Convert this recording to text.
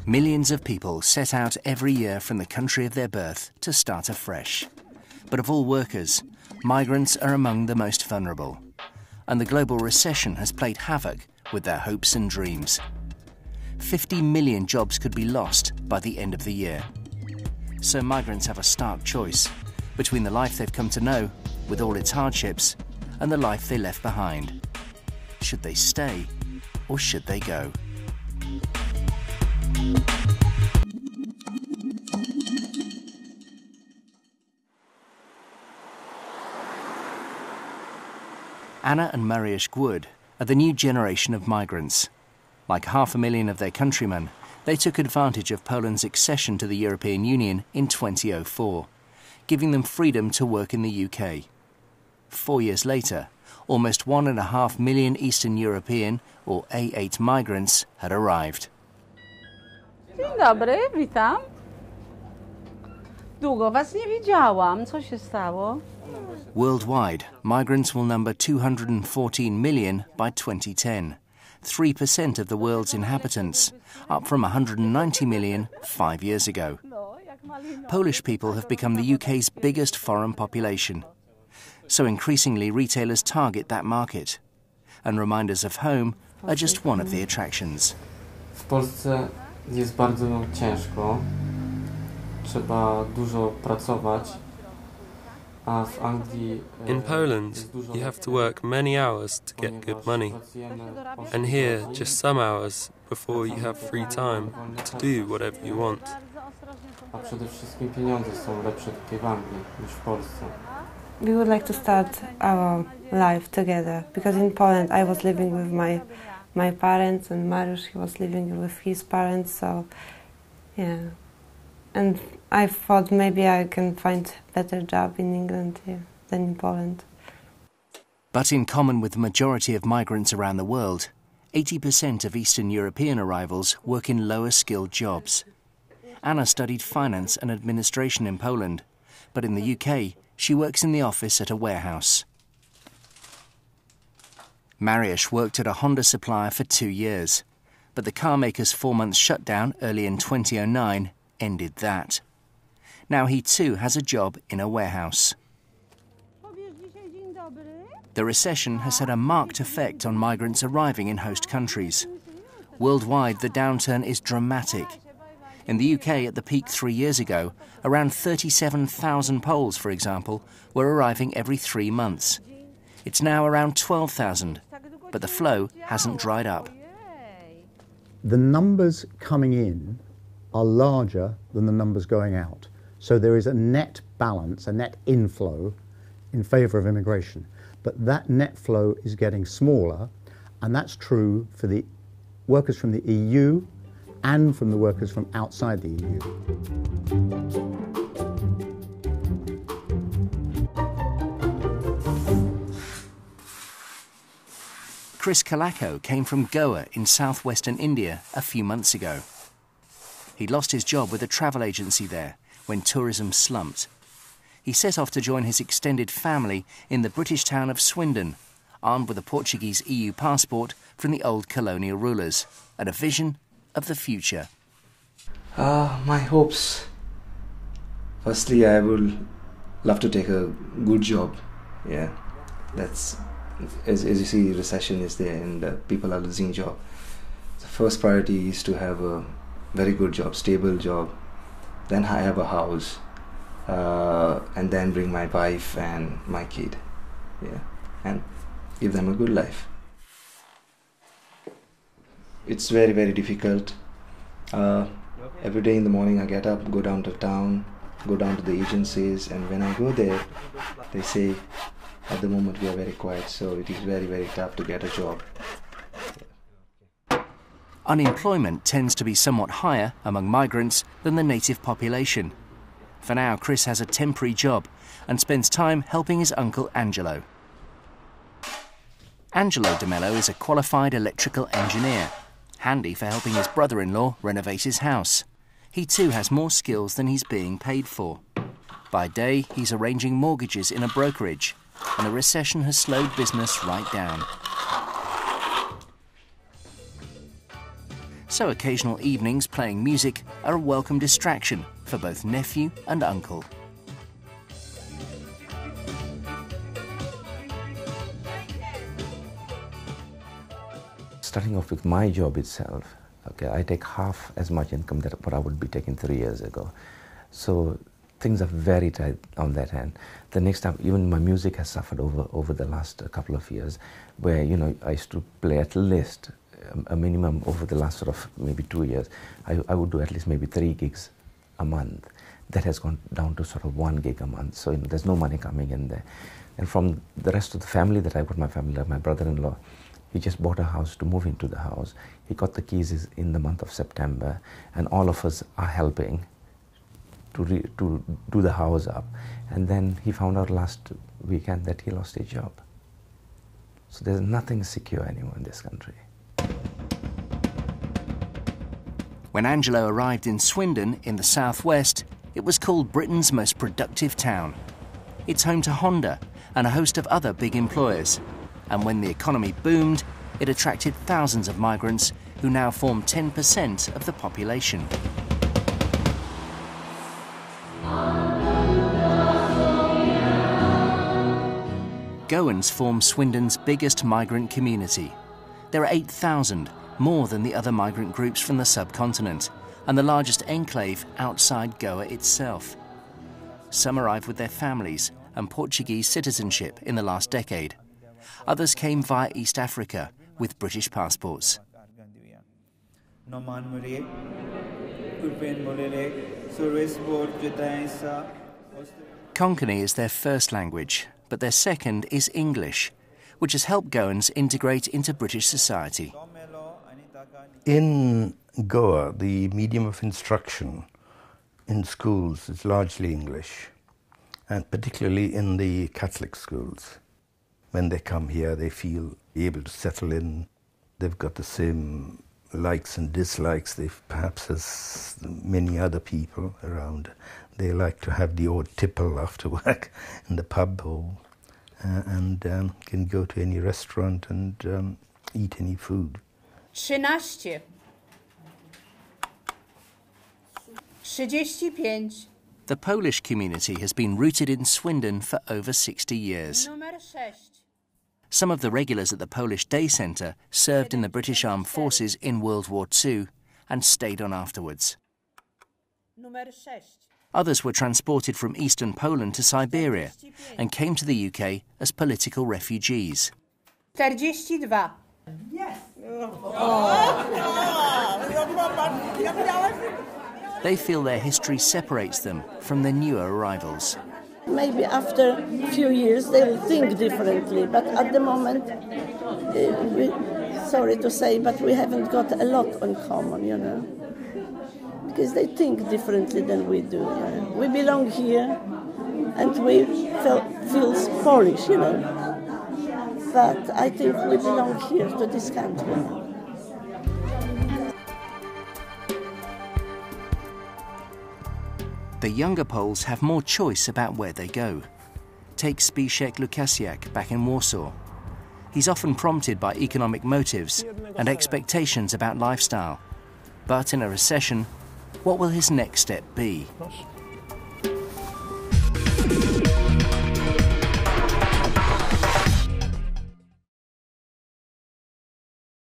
Millions of people set out every year from the country of their birth to start afresh. But of all workers, migrants are among the most vulnerable. And the global recession has played havoc with their hopes and dreams. 50 million jobs could be lost by the end of the year. So migrants have a stark choice between the life they've come to know, with all its hardships, and the life they left behind. Should they stay or should they go? Anna and Mariusz Głód are the new generation of migrants. Like 500,000 of their countrymen, they took advantage of Poland's accession to the European Union in 2004, giving them freedom to work in the UK. 4 years later, almost 1.5 million Eastern European, or A8 migrants, had arrived. Dzień dobry, witam. Długo was nie widziałam. Co się stało? Worldwide, migrants will number 214 million by 2010, 3% of the world's inhabitants, up from 190 million 5 years ago. Polish people have become the UK's biggest foreign population. So increasingly retailers target that market. And reminders of home are just one of the attractions. W Polsce jest bardzo ciężko. Trzeba dużo pracować. In Poland, you have to work many hours to get good money. And here, just some hours before you have free time to do whatever you want. A przede wszystkim pieniądze są lepsze tutaj w Anglii niż w Polsce. We would like to start our life together because in Poland I was living with my parents and Mariusz, he was living with his parents, so yeah. And I thought maybe I can find a better job in England here than in Poland. But in common with the majority of migrants around the world, 80% of Eastern European arrivals work in lower skilled jobs. Anna studied finance and administration in Poland, but in the UK she works in the office at a warehouse. Mariusz worked at a Honda supplier for 2 years, but the car maker's 4-month shutdown early in 2009 ended that. Now he too has a job in a warehouse. The recession has had a marked effect on migrants arriving in host countries. Worldwide, the downturn is dramatic. In the UK, at the peak 3 years ago, around 37,000 Poles, for example, were arriving every 3 months. It's now around 12,000, but the flow hasn't dried up. The numbers coming in are larger than the numbers going out. So there is a net balance, a net inflow in favour of immigration. But that net flow is getting smaller, and that's true for the workers from the EU and from the workers from outside the EU. Chris Kalako came from Goa in southwestern India a few months ago. He lost his job with a travel agency there when tourism slumped. He set off to join his extended family in the British town of Swindon, armed with a Portuguese EU passport from the old colonial rulers and a vision of the future. My hopes. Firstly, I would love to take a good job. Yeah, that's as you see, recession is there and people are losing job. The first priority is to have a very good job, stable job. Then I have a house, and then bring my wife and my kid. Yeah, and give them a good life. It's very, very difficult. Every day in the morning I get up, go down to town, go down to the agencies, and when I go there, they say, at the moment we are very quiet, so it is very, very tough to get a job. Unemployment tends to be somewhat higher among migrants than the native population. For now, Chris has a temporary job and spends time helping his uncle Angelo. Angelo De Mello is a qualified electrical engineer, handy for helping his brother-in-law renovate his house. He too has more skills than he's being paid for. By day, he's arranging mortgages in a brokerage, and the recession has slowed business right down. So occasional evenings playing music are a welcome distraction for both nephew and uncle. Starting off with my job itself, okay, I take half as much income that what I would be taking 3 years ago. So things are very tight on that end. The next time, even my music has suffered over the last couple of years, where, you know, I used to play at least a minimum over the last sort of maybe 2 years. I would do at least maybe 3 gigs a month. That has gone down to sort of 1 gig a month. So, you know, there's no money coming in there. And from the rest of the family that I got, my family, like my brother-in-law, he just bought a house to move into the house. He got the keys in the month of September, and all of us are helping to do the house up. And then he found out last weekend that he lost his job. So there's nothing secure anymore in this country. When Angelo arrived in Swindon in the southwest, it was called Britain's most productive town. It's home to Honda and a host of other big employers. And when the economy boomed, it attracted thousands of migrants who now form 10% of the population. Goans form Swindon's biggest migrant community. There are 8,000, more than the other migrant groups from the subcontinent, and the largest enclave outside Goa itself. Some arrived with their families and Portuguese citizenship in the last decade. Others came via East Africa with British passports. Konkani is their first language, but their second is English, which has helped Goans integrate into British society. In Goa, the medium of instruction in schools is largely English, and particularly in the Catholic schools. When they come here, they feel able to settle in. They've got the same likes and dislikes they perhaps as many other people around. They like to have the odd tipple after work in the pub, and can go to any restaurant and eat any food. 13. 35. The Polish community has been rooted in Swindon for over 60 years. Some of the regulars at the Polish Day Centre served in the British Armed Forces in World War II and stayed on afterwards. Others were transported from eastern Poland to Siberia and came to the UK as political refugees. 42. Yes. They feel their history separates them from the newer arrivals. Maybe after a few years they will think differently, but at the moment, sorry to say, but we haven't got a lot in common, you know, because they think differently than we do. You know? We belong here and we feel Polish, you know, but I think we belong here to this country. The younger Poles have more choice about where they go. Take Zbyszek Lukasiak back in Warsaw. He's often prompted by economic motives and expectations about lifestyle. But in a recession, what will his next step be?